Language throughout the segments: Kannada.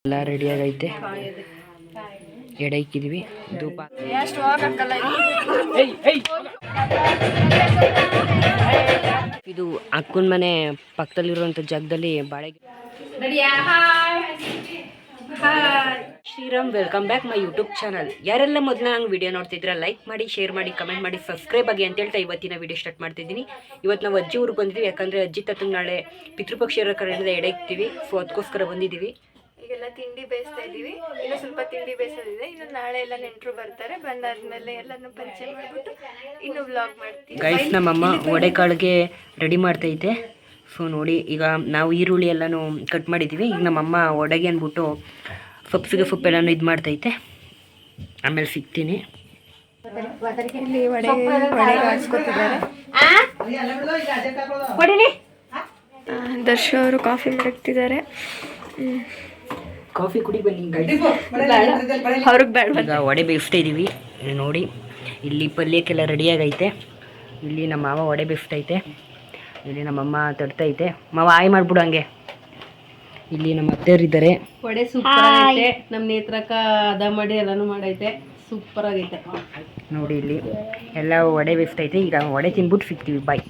ಎಲ್ಲ ರೆಡಿಯಾಗೈತೆ. ಎಡೆ ಇಕ್ಕಿದ್ವಿ. ಧೂಪ ಇದು ಅಕ್ಕನ ಮನೆ ಪಕ್ಕದಲ್ಲಿರುವಂಥ ಜಾಗದಲ್ಲಿ ಬಾಳೆ. Shriram, welcome back my YouTube channel. ಯಾರೆಲ್ಲ ಮೊದಲ ನಂಗೆ ವಿಡಿಯೋ ನೋಡ್ತಿದ್ರೆ ಲೈಕ್ ಮಾಡಿ, ಶೇರ್ ಮಾಡಿ, ಕಮೆಂಟ್ ಮಾಡಿ, ಸಬ್ಸ್ಕ್ರೈಬ್ ಆಗಿ ಅಂತ ಹೇಳ್ತಾ ಇವತ್ತಿನ ವಿಡಿಯೋ ಸ್ಟಾರ್ಟ್ ಮಾಡ್ತಿದ್ದೀನಿ. ಇವತ್ತು ನಾವು ಅಜ್ಜಿ ಊರಿಗೆ ಬಂದಿದ್ದೀವಿ. ಯಾಕಂದರೆ ಅಜ್ಜಿ ತಾತಂಗೆ ನಾಳೆ ಪಿತೃಪಕ್ಷ ಇರೋ ಕಾರಣದಿಂದ ಎಡೆ ಇಕ್ತೀವಿ. ಸೊ ಅದಕ್ಕೋಸ್ಕರ ಬಂದಿದ್ದೀವಿ. ಈಗೆಲ್ಲ ತಿಂಡಿ ಬೇಯಿಸ್ತಾ ಇದ್ದೀವಿ. ಇನ್ನು ಸ್ವಲ್ಪ ತಿಂಡಿ ಬೇಯಿಸೋದಿದೆ. ಇನ್ನು ನಾಳೆ ಎಲ್ಲ ನೆಂಟರು ಬರ್ತಾರೆ. ಬಂದಾದ್ಮೇಲೆ ಎಲ್ಲನೂ ಪರಿಚಯ ಮಾಡಿಬಿಟ್ಟು ಇನ್ನು ವ್ಲಾಗ್ ಮಾಡ್ತೀವಿ. ಗೈಸ್, ನಮ್ಮಮ್ಮ ವಡೆ ಕಾಳಿಗೆ ರೆಡಿ ಮಾಡ್ತೈತೆ. ಸೊ ನೋಡಿ, ಈಗ ನಾವು ಈರುಳ್ಳಿ ಎಲ್ಲನೂ ಕಟ್ ಮಾಡಿದ್ದೀವಿ. ಈಗ ನಮ್ಮಮ್ಮ ವಡೆಗೆ ಅಂದ್ಬಿಟ್ಟು ಸೊಪ್ಪು ಎಲ್ಲನೂ ಇದು ಮಾಡ್ತೈತೆ. ಆಮೇಲೆ ಸಿಗ್ತೀನಿ. ಇಲ್ಲಿ ವಡೆ ಕಾಯಿಸ್ಕೊತಿದ್ದಾರೆ. ದರ್ಶ್ ಅವರು ಕಾಫಿ ಮಾಡ್ತಿದ್ದಾರೆ. ಕಾಫಿ ಕುಡಿ ಬನ್ನಿ. ಅವ್ರಿಗೆ ಬೇಡ. ಈಗ ವಡೆ ಬೇಯಿಸ್ತಾ ಇದ್ದೀವಿ. ನೋಡಿ, ಇಲ್ಲಿ ಪಲ್ಯಕ್ಕೆಲ್ಲ ರೆಡಿಯಾಗೈತೆ. ಇಲ್ಲಿ ನಮ್ಮ ಮಾವ ವಡೆ ಬೇಯಿಸ್ತೈತೆ. ಇಲ್ಲಿ ನಮ್ಮಮ್ಮ ತಡ್ತೈತೆ. ಮಾವ ಆಯ್ ಮಾಡ್ಬಿಡು ಹಂಗೆ. ಇಲ್ಲಿ ನಮ್ಮ ಅತ್ತೆಯರಿದ್ದಾರೆ. ವಡೆ ಸೂಪರ್ ಆಗೈತೆ. ನಮ್ಮ ನೇತ್ರಕ್ಕ ಅದ ಮಾಡಿ ಎಲ್ಲಾನು ಮಾಡೈತೆ. ಸೂಪರ್ ಆಗೈತೆ ನೋಡಿ, ಇಲ್ಲಿ ಎಲ್ಲ ವಡೆ ಬೇಯಿಸ್ತೈತೆ. ಈಗ ವಡೆ ತಿನ್ಬಿಟ್ಟು ಸಿಗ್ತೀವಿ. ಬಾಯ್.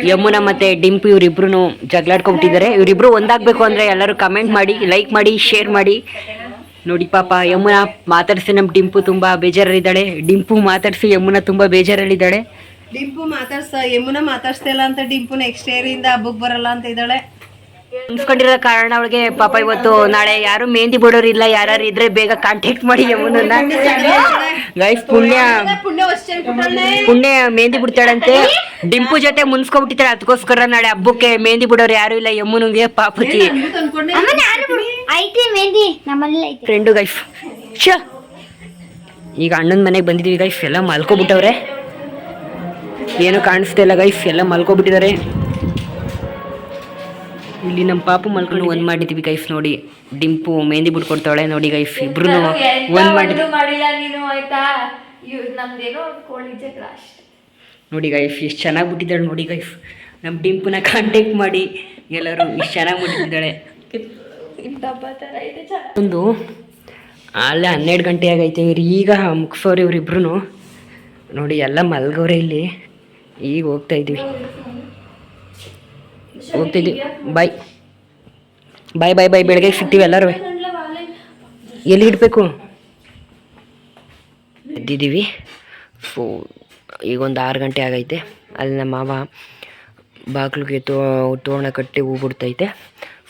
ಯಮುನಾ ಮತ್ತೆ ಡಿಂಪು ಇವರಿಬ್ರು ಜಗಳಾಡ್ಕೊಂಡ್ಬಿಟ್ಟಿದ್ದಾರೆ. ಇವರಿಬ್ರು ಒಂದಾಗಬೇಕು ಅಂದರೆ ಎಲ್ಲರೂ ಕಮೆಂಟ್ ಮಾಡಿ, ಲೈಕ್ ಮಾಡಿ, ಶೇರ್ ಮಾಡಿ. ನೋಡಿ ಪಾಪ, ಯಮುನಾ ಮಾತಾಡಿಸಿ ನಮ್ಮ ಡಿಂಪು ತುಂಬ ಬೇಜಾರಲ್ಲಿದ್ದಾಳೆ. ಡಿಂಪು ಮಾತಾಡಿಸಿ ಯಮುನಾ ತುಂಬ ಬೇಜಾರಲ್ಲಿದ್ದಾಳೆ. ಡಿಂಪು ಯಮುನಾ ಮಾತಾಡ್ಸ್ತಾ ಇಲ್ಲ ಅಂತ ಡಿಂಪು ನೆಕ್ಸ್ಟ್ ಇಯರ್ ಇಂದ ಹಬ್ಬಕ್ಕೆ ಬರಲ್ಲ ಅಂತ ಇದ್ದಾಳೆ. ಅನ್ಸ್ಕೊಂಡಿರೋ ಕಾರಣ ಅವಳಿಗೆ ಪಾಪ ಇವತ್ತು ನಾಳೆ ಯಾರು ಮೆಹಂದಿ ಬಿಡೋರು ಇಲ್ಲ. ಯಾರು ಇದ್ರೆ ಬೇಗ ಕಾಂಟ್ಯಾಕ್ಟ್ ಮಾಡಿ ಯಮುನನ್ನ. ಗೈಸ್, ಪುಣ್ಯ ಮೆಹಂದಿ ಬಿಡ್ತಾಳಂತೆ. ಡಿಂಪು ಜೊತೆ ಮುನ್ಸ್ಕೊಬಿಟ್ಟಿದ್ದಾಳೆ. ಅದಕ್ಕೋಸ್ಕರ ನಾಳೆ ಹಬ್ಬಕ್ಕೆ ಮೆಹಂದಿ ಬಿಡೋರು ಯಾರು ಇಲ್ಲ ಯಮುನಿಗೆ ಪಾಪತಿ. ಫ್ರೆಂಡು ಗೈಫ್. ಈಗ ಅಣ್ಣನ ಮನೆಗೆ ಬಂದಿದ್ದೀವಿ ಗೈಫ್. ಎಲ್ಲ ಮಲ್ಕೊಬಿಟ್ಟವ್ರೆ. ಏನು ಕಾಣಿಸ್ತಾ ಇಲ್ಲ ಗೈಫ್, ಎಲ್ಲ ಮಲ್ಕೊಬಿಟ್ಟಿದ್ದಾರೆ. ಇಲ್ಲಿ ನಮ್ಮ ಪಾಪು ಮಲ್ಕೊಂಡು ಒಂದ್ ಮಾಡಿದ್ವಿ ಗೈಫ್. ನೋಡಿ, ಡಿಂಪು ಮೆಹಂದಿ ಬಿಡ್ಕೊಡ್ತಾಳೆ. ನೋಡಿ ಗೈಫ್, ಇಬ್ರು ಒಂದ್ ಮಾಡಿದ್ವಿ. ನೋಡಿ ಗೈಫ್, ಎಷ್ಟು ಚೆನ್ನಾಗಿ ಬಿಟ್ಟಿದ್ದಾಳೆ. ನೋಡಿ ಗೈಫ್, ನಮ್ಮ ಡಿಂಪುನ ಕಾಂಟ್ಯಾಕ್ಟ್ ಮಾಡಿ ಎಲ್ಲರೂ. ಇಷ್ಟು ಚೆನ್ನಾಗಿ ಬಿಟ್ಟಿದ್ದಾಳೆ. ಒಂದು ಅಲ್ಲೇ 12 ಗಂಟೆ ಆಗೈತೆ. ಇವ್ರು ಈಗ ಮುಗಿಸೋರು ಇವರಿಬ್ರು. ನೋಡಿ, ಎಲ್ಲ ಮಲ್ಗೋರೆ. ಇಲ್ಲಿ ಈಗ ಹೋಗ್ತಾ ಇದ್ವಿ. ಬಾಯ್ ಬಾಯ್ ಬಾಯ್ ಬಾಯ್. ಬೆಳಗ್ಗೆ ಸಿಗ್ತೀವಿ ಎಲ್ಲರೂ. ಎಲ್ಲಿ ಇಡಬೇಕು ಎದ್ದಿದ್ದೀವಿ. ಸೊ ಈಗ ಒಂದು 6 ಗಂಟೆ ಆಗೈತೆ. ಅಲ್ಲಿ ನಮ್ಮ ಮಾವ ಬಾಗಿಲಿಗೆ ತೋರಣ ಕಟ್ಟಿ ಹೂ ಬಿಡ್ತೈತೆ.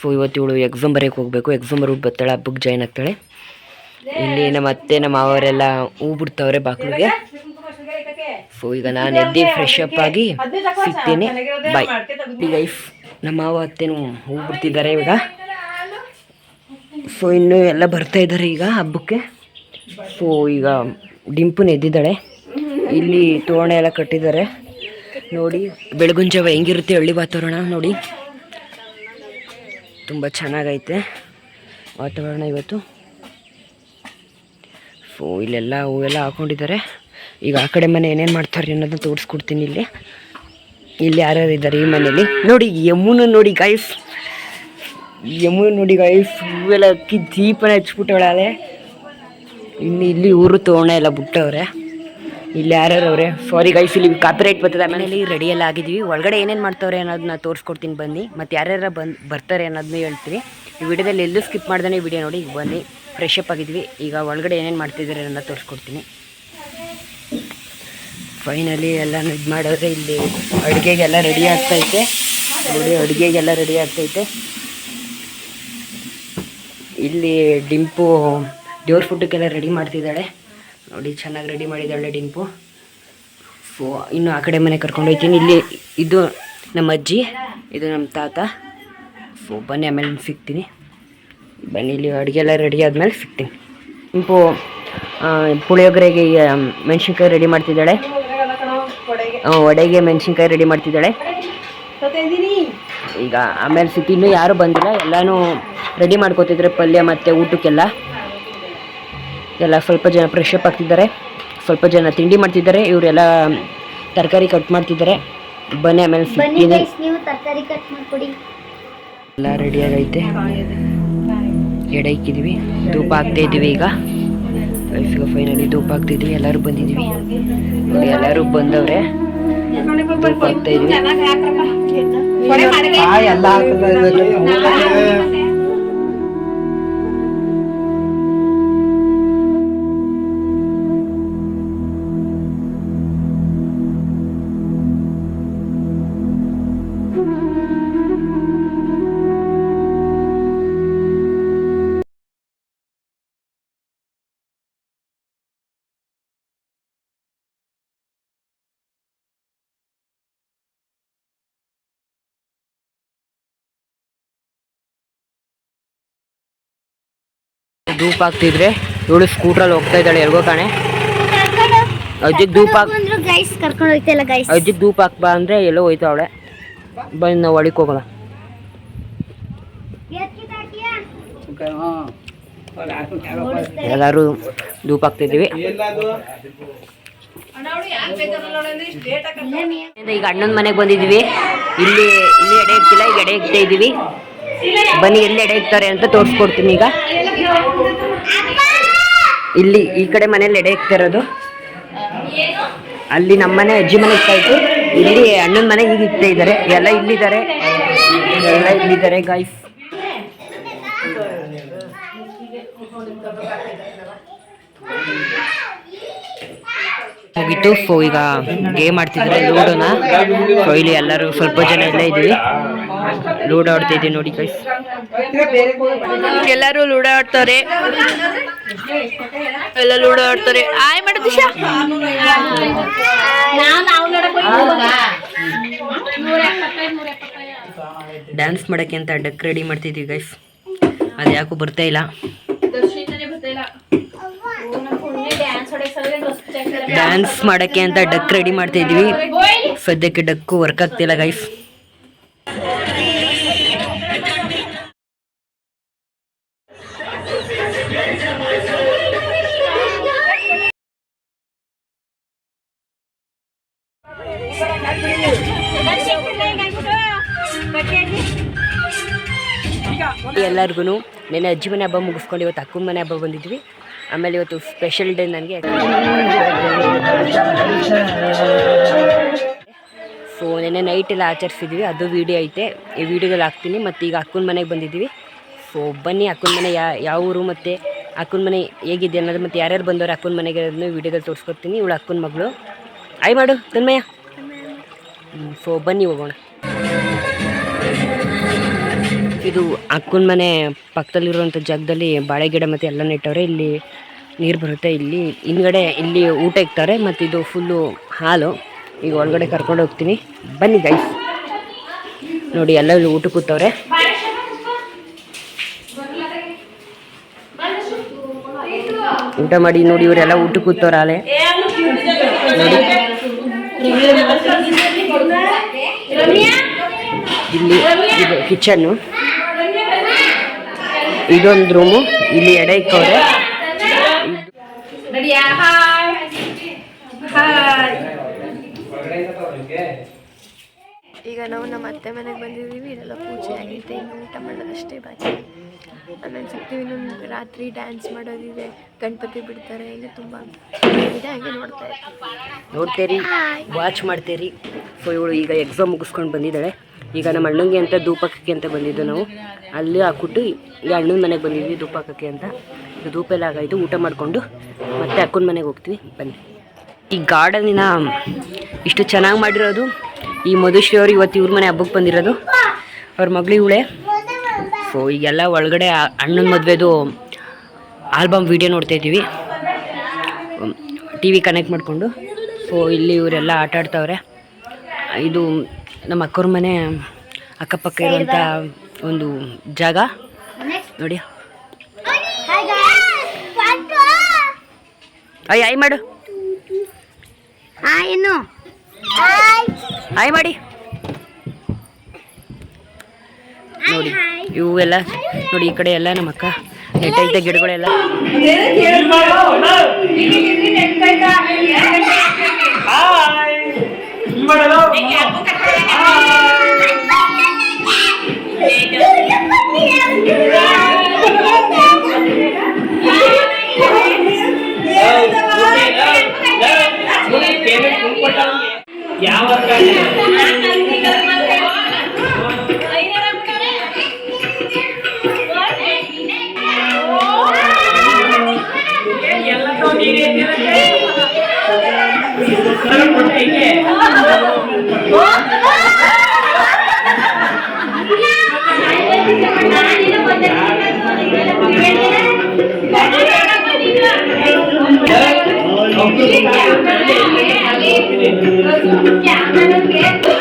ಸೊ ಇವತ್ತು ಇವಳು ಎಕ್ಸಾಮ್ ಬರೆಯೋಕೆ ಹೋಗಬೇಕು. ಎಕ್ಸಾಮ್ ಬರ್ಬಿಟ್ಟು ಬರ್ತಾಳೆ, ಹಬ್ಬಕ್ಕೆ ಜಾಯ್ನ್ ಆಗ್ತಾಳೆ. ಇಲ್ಲಿ ನಮ್ಮ ಅತ್ತೆ ನಮ್ಮ ಮಾವರೆಲ್ಲ ಹೂ ಬಿಡ್ತಾವ್ರೆ ಬಾಗಿಲಿಗೆ. ಸೊ ಈಗ ನಾನು ಎದ್ದು ಫ್ರೆಶ್ ಅಪ್ ಆಗಿ ಸಿಗ್ತೀನಿ. ಬಾಯ್. ಗೈಫ್, ನಮ್ಮ ಮಾವ ಅತ್ತೆನೂ ಹೂ ಬಿಡ್ತಿದ್ದಾರೆ ಇವಾಗ. ಸೊ ಇನ್ನು ಎಲ್ಲ ಬರ್ತಾ ಇದ್ದಾರೆ ಈಗ ಹಬ್ಬಕ್ಕೆ. ಸೊ ಈಗ ಡಿಂಪುನ ಎದ್ದಿದ್ದಾಳೆ. ಇಲ್ಲಿ ತೋರಣ ಎಲ್ಲ ಕಟ್ಟಿದ್ದಾರೆ. ನೋಡಿ, ಬೆಳಗಿನ ಜಾವ ಹೆಂಗಿರುತ್ತೆ ಹಳ್ಳಿ ವಾತಾವರಣ. ನೋಡಿ, ತುಂಬ ಚೆನ್ನಾಗೈತೆ ವಾತಾವರಣ ಇವತ್ತು. ಸೊ ಇಲ್ಲೆಲ್ಲ ಹೂವೆಲ್ಲ ಹಾಕೊಂಡಿದ್ದಾರೆ. ಈಗ ಆ ಕಡೆ ಮನೆ ಏನೇನು ಮಾಡ್ತಾರೆ ಅನ್ನೋದನ್ನ ತೋರಿಸ್ಕೊಡ್ತೀನಿ. ಇಲ್ಲಿ ಯಾರ್ಯಾರು ಇದ್ದಾರೆ ಈ ಮನೇಲಿ. ನೋಡಿ, ಯಮುನ ನೋಡಿ ಗೈಫ್, ನೋಡಿ ಗೈಫ್, ಹೂವೆಲ್ಲ ಅಕ್ಕಿ ದೀಪನ ಹಚ್ಬಿಟ್ಟವಳೆ. ಇನ್ನು ಇಲ್ಲಿ ಊರು ತೋರಣ ಎಲ್ಲ ಬಿಟ್ಟವ್ರೆ. ಇಲ್ಲಿ ಯಾರ್ಯಾರು ಅವರೇ. ಸಾರಿ ಗೈಫ್, ಇಲ್ಲಿ ಕಾಪಿರೈಟ್ ಬರ್ತದೆ. ಮನೇಲಿ ರೆಡಿ ಎಲ್ಲ ಆಗಿದ್ವಿ. ಒಳಗಡೆ ಏನೇನು ಮಾಡ್ತವ್ರೆ ಅನ್ನೋದನ್ನ ತೋರಿಸ್ಕೊಡ್ತೀನಿ ಬನ್ನಿ. ಮತ್ತು ಯಾರ್ಯಾರ ಬರ್ತಾರೆ ಅನ್ನೋದನ್ನ ಹೇಳ್ತೀನಿ. ಈ ವಿಡಿಯೋದಲ್ಲಿ ಎಲ್ಲೂ ಸ್ಕಿಪ್ ಮಾಡ್ದೇ ವಿಡಿಯೋ ನೋಡಿ. ಈಗ ಬನ್ನಿ, ಫ್ರೆಶ್ ಅಪ್ ಆಗಿದ್ವಿ. ಈಗ ಒಳಗಡೆ ಏನೇನು ಮಾಡ್ತಿದ್ದಾರೆ ಅನ್ನೋದು ತೋರಿಸ್ಕೊಡ್ತೀನಿ. ಫೈನಲಿ ಎಲ್ಲ ಇದು ಮಾಡಿದ್ರೆ ಇಲ್ಲಿ ಅಡುಗೆಗೆಲ್ಲ ರೆಡಿ ಆಗ್ತೈತೆ. ನೋಡಿ, ಅಡುಗೆಗೆಲ್ಲ ರೆಡಿ ಆಗ್ತೈತೆ. ಇಲ್ಲಿ ಡಿಂಪು ದೇವ್ರ ಫುಡ್ಡಕ್ಕೆಲ್ಲ ರೆಡಿ ಮಾಡ್ತಿದ್ದಾಳೆ. ನೋಡಿ, ಚೆನ್ನಾಗಿ ರೆಡಿ ಮಾಡಿದ್ದಾಳೆ ಡಿಂಪು. ಸೊ ಇನ್ನು ಆ ಕಡೆ ಮನೆ ಕರ್ಕೊಂಡೋಗ್ತೀನಿ. ಇಲ್ಲಿ ಇದು ನಮ್ಮ ಅಜ್ಜಿ, ಇದು ನಮ್ಮ ತಾತ. ಸೊ ಬನ್ನಿ, ಆಮೇಲೆ ಸಿಗ್ತೀನಿ. ಬನ್ನಿ, ಇಲ್ಲಿ ಅಡುಗೆ ಎಲ್ಲ ರೆಡಿ ಆದಮೇಲೆ ಸಿಗ್ತೀನಿ. ಡಿಂಪು ಪುಳಿಯೋಗರೆಗೆ ಮೆಣಸಿನ್ಕಾಯಿ ರೆಡಿ ಮಾಡ್ತಿದ್ದಾಳೆ. ವಡೆಗೆ ಮೆಣಸಿನ್ಕಾಯಿ ರೆಡಿ ಮಾಡ್ತಿದ್ದಾಳೆ. ಈಗ ಆಮೇಲೆ ಸಿಗ್ತೀನಿ. ಇನ್ನೂ ಯಾರೂ ಬಂದಿಲ್ಲ. ಎಲ್ಲನೂ ರೆಡಿ ಮಾಡ್ಕೋತಿದ್ರೆ ಪಲ್ಯ ಮತ್ತು ಊಟಕ್ಕೆಲ್ಲ. ಎಲ್ಲ ಸ್ವಲ್ಪ ಜನ ಫ್ರೆಶ್ ಅಪ್ ಆಗ್ತಿದ್ದಾರೆ, ಸ್ವಲ್ಪ ಜನ ತಿಂಡಿ ಮಾಡ್ತಿದ್ದಾರೆ. ಇವರೆಲ್ಲ ತರಕಾರಿ ಕಟ್ ಮಾಡ್ತಿದ್ದಾರೆ. ಬನ್ನಿ, ಆಮೇಲೆ ಸಿಗ್ತೀನಿ. ಎಲ್ಲ ರೆಡಿಯಾಗೈತೆ. ಎಡೆ ಇಕ್ಕಿದ್ವಿ, ಧೂಪ ಹಾಕ್ತಾ ಇದ್ದೀವಿ. ಈಗ ಫೈನಲಿ ಧೂಪ ಹಾಕ್ತಿದ್ವಿ. ಎಲ್ಲರೂ ಬಂದಿದ್ವಿ ನೋಡಿ, ಎಲ್ಲರೂ ಬಂದವ್ರೆ. ಧೂಪ ಹಾಕ್ತಾ ಇದ್ವಿ. ಧೂಪ ಹಾಕ್ತಿದ್ರೆ ಇವಳು ಸ್ಕೂಟ್ರಲ್ಲಿ ಹೋಗ್ತಾ ಇದ್ದಾಳೆ ಎಲ್ಗೋ ಕಾಣೆ. ಅಜ್ಜಿಗೆ ಧೂಪ ಅಜ್ಜಿಗೆ ಧೂಪ ಹಾಕ್ಬಾ ಅಂದರೆ ಎಲ್ಲೋ ಹೋಯ್ತಾ ಅವಳೆ. ಬಂದು ನಾವು ಒಳಗೆ ಹೋಗೋಣ. ಎಲ್ಲರೂ ಧೂಪ ಹಾಕ್ತಿದ್ದೀವಿ. ಈಗ ಅಣ್ಣನ ಮನೆಗೆ ಬಂದಿದ್ದೀವಿ. ಇಲ್ಲಿ ಎಡೆ ಇಕ್ತಿಲ್ಲ, ಈಗ ಎಡೆ ಇಕ್ತಾ ಇದ್ದೀವಿ. ಬನ್ನಿ ಎಲ್ಲಿ ಎಡೆ ಇಕ್ತಾರೆ ಅಂತ ತೋರಿಸ್ಕೊಡ್ತೀನಿ. ಈಗ ಇಲ್ಲಿ ಈ ಕಡೆ ಮನೇಲಿ ಎಡೆ ಇಕ್ತಾ ಇರೋದು. ಅಲ್ಲಿ ನಮ್ಮ ಮನೆ ಅಜ್ಜಿ ಮನೆ ಇಕ್ತಾ ಇತ್ತು. ಇಲ್ಲಿ ಅಣ್ಣನ ಮನೆ ಈಗ ಇಕ್ತಾ ಇದ್ದಾರೆ. ಎಲ್ಲ ಇಲ್ಲಿದ್ದಾರೆ ಗಾಯ್ಸ್. ಹೋಗಿತ್ತು. ಸೊ ಈಗ ಗೇಮ್ ಆಡ್ತಿದ್ರೆ ಲೂಡೋನ. ಸೊ ಇಲ್ಲಿ ಎಲ್ಲರೂ ಸ್ವಲ್ಪ ಜನ ಎಲ್ಲ ಇದ್ದೀವಿ. ಲೂಡೋ ಆಡ್ತಾ ಇದ್ದೀವಿ ನೋಡಿ ಗೈಸ್. ಎಲ್ಲರೂ ಲೂಡೋ ಆಡ್ತಾರೆ. ಎಲ್ಲ ಲೂಡೋ ಆಡ್ತಾರೆ. ಆಯ್ ಮಾಡು ದಿಶಾ. ಡ್ಯಾನ್ಸ್ ಮಾಡಕ್ಕೆ ಅಂತ ಡಕ್ ರೆಡಿ ಮಾಡ್ತಿದ್ದೀವಿ ಗೈಸ್. ಅದು ಯಾಕೂ ಬರ್ತಾ ಇಲ್ಲ. ಡ್ಯಾನ್ಸ್ ಮಾಡಕ್ಕೆ ಅಂತ ಡಕ್ ರೆಡಿ ಮಾಡ್ತಾ ಇದೀವಿ. ಸದ್ಯಕ್ಕೆ ಡಕ್ಕು ವರ್ಕ್ ಆಗ್ತಿಲ್ಲ ಗೈಸ್. ಎಲ್ಲರಿಗೂ ನೆನ್ನೆ ಅಜ್ಜಿ ಮನೆ ಹಬ್ಬ ಮುಗಿಸ್ಕೊಂಡು ಇವತ್ತು ಅಕ್ಕನ ಮನೆ ಹಬ್ಬ ಬಂದಿದ್ವಿ. ಆಮೇಲೆ ಇವತ್ತು ಸ್ಪೆಷಲ್ ಡೇ ನನಗೆ. ಸೊ ನೆನ್ನೆ ನೈಟ್ ಎಲ್ಲ ಆಚರಿಸಿದ್ವಿ, ಅದು ವೀಡಿಯೋ ಐತೆ. ಈ ವಿಡಿಯೋದಲ್ಲಿ ಹಾಕ್ತೀನಿ. ಮತ್ತು ಈಗ ಅಕ್ಕನ ಮನೆಗೆ ಬಂದಿದ್ದೀವಿ. ಸೊ ಬನ್ನಿ ಅಕ್ಕನ ಮನೆ ಯಾವ ಊರು ಮತ್ತು ಅಕ್ಕನ ಮನೆ ಹೇಗಿದೆ ಅನ್ನೋದು, ಮತ್ತು ಯಾರ್ಯಾರು ಬಂದವರು ಅಕ್ಕನ ಮನೆಗೆ ಅದನ್ನು ವೀಡಿಯೋದಲ್ಲಿ ತೋರಿಸ್ಕೊಡ್ತೀನಿ. ಇವಳು ಅಕ್ಕನ ಮಗಳು. ಆಯ್ ಮಾಡು ತನ್ಮಯ್ಯ. ಸೊ ಬನ್ನಿ ಹೋಗೋಣ. ಇದು ಅಕ್ಕನ ಮನೆ ಪಕ್ಕದಲ್ಲಿರುವಂಥ ಜಾಗದಲ್ಲಿ ಬಾಳೆ ಗಿಡ ಮತ್ತು ಎಲ್ಲ ನೆಟ್ಟವ್ರೆ. ಇಲ್ಲಿ ನೀರು ಬರುತ್ತೆ. ಇಲ್ಲಿ ಹಿಂದ್ಗಡೆ ಇಲ್ಲಿ ಊಟ ಇಕ್ತಾರೆ. ಮತ್ತು ಇದು ಫುಲ್ಲು ಹಾಲು. ಈಗ ಒಳಗಡೆ ಕರ್ಕೊಂಡು ಹೋಗ್ತೀನಿ. ಬನ್ನಿ ಗೈಸ್. ನೋಡಿ ಎಲ್ಲ ಇಲ್ಲಿ ಊಟ ಕೂತವ್ರೆ. ಊಟ ಮಾಡಿ ನೋಡಿ, ಇವರೆಲ್ಲ ಊಟ ಕೂತವ್ರ ಆಲೆ ನೋಡಿ. ಇಲ್ಲಿ ಇದು ಕಿಚನ್ನು, ಇದೊಂದು ರೂಮು. ಇಲ್ಲಿ ಎಡೆ ಇಕ್ಕವ್ರೆ. ಈಗ ನಾವು ನಮ್ಮ ಅತ್ತೆ ಮನೆಗೆ ಬಂದಿದ್ದೀವಿ. ಇದೆಲ್ಲ ಪೂಜೆ ಆಗೈತೆ, ಇನ್ನು ಊಟ ಮಾಡೋದಷ್ಟೇ ಬಾಕಿ. ಆಮೇಲೆ ಸಿಗ್ತೀವಿ. ಇನ್ನೊಂದು ರಾತ್ರಿ ಡ್ಯಾನ್ಸ್ ಮಾಡೋದಿದೆ, ಗಣಪತಿ ಬಿಡ್ತಾರೆ. ಇಲ್ಲಿ ತುಂಬ ಇದೆ, ಹಾಗೆ ನೋಡ್ತೀರಿ, ವಾಚ್ ಮಾಡ್ತೀರಿ. ಸೊ ಇವಳು ಈಗ ಎಕ್ಸಾಮ್ ಮುಗಿಸ್ಕೊಂಡು ಬಂದಿದ್ದಾಳೆ. ಈಗ ನಮ್ಮ ಅಣ್ಣಂಗೆ ಅಂತ ಧೂಪಕ್ಕೆ ಅಂತ ಬಂದಿದ್ದು ನಾವು. ಅಲ್ಲಿ ಹಾಕ್ಬಿಟ್ಟು ಈಗ ಅಣ್ಣನ ಮನೆಗೆ ಬಂದಿದ್ವಿ ಧೂಪಕ್ಕೆ ಅಂತ. ಇದು ಧೂಪ ಎಲ್ಲ ಆಗಾಯಿತು. ಊಟ ಮಾಡಿಕೊಂಡು ಮತ್ತೆ ಅಕ್ಕನ ಮನೆಗೆ ಹೋಗ್ತೀವಿ. ಬನ್ನಿ. ಈ ಗಾರ್ಡನಿನ ಇಷ್ಟು ಚೆನ್ನಾಗಿ ಮಾಡಿರೋದು ಈ ಮಧುಶ್ರೀ ಅವರು ಇವತ್ತು ಇವ್ರ ಮನೆ ಹಬ್ಬಕ್ಕೆ ಬಂದಿರೋದು. ಅವ್ರ ಮಗಳು ಇವಳೆ. ಸೊ ಈಗೆಲ್ಲ ಒಳಗಡೆ ಅಣ್ಣನ ಮದುವೆದು ಆಲ್ಬಮ್ ವೀಡಿಯೋ ನೋಡ್ತಾ ಇದ್ದೀವಿ, ಟಿ ವಿ ಕನೆಕ್ಟ್ ಮಾಡಿಕೊಂಡು. ಸೊ ಇಲ್ಲಿ ಇವರೆಲ್ಲ ಆಟ ಆಡ್ತಾವ್ರೆ. ಇದು ನಮ್ಮ ಅಕ್ಕವ್ರ ಮನೆ ಅಕ್ಕಪಕ್ಕ ಇರುವಂಥ ಒಂದು ಜಾಗ ನೋಡಿ. ಆಯ್ ಮಾಡು. ಹಾಯ್ ಮಾಡಿ ನೋಡಿ. ಇವೆಲ್ಲ ನೋಡಿ, ಈ ಕಡೆ ಎಲ್ಲ ನಮ್ಮ ಅಕ್ಕ ನೆಟ್ಟೈತೆ ಗಿಡಗಳೆಲ್ಲ. ಕ್ಯಾಮ್ರಾ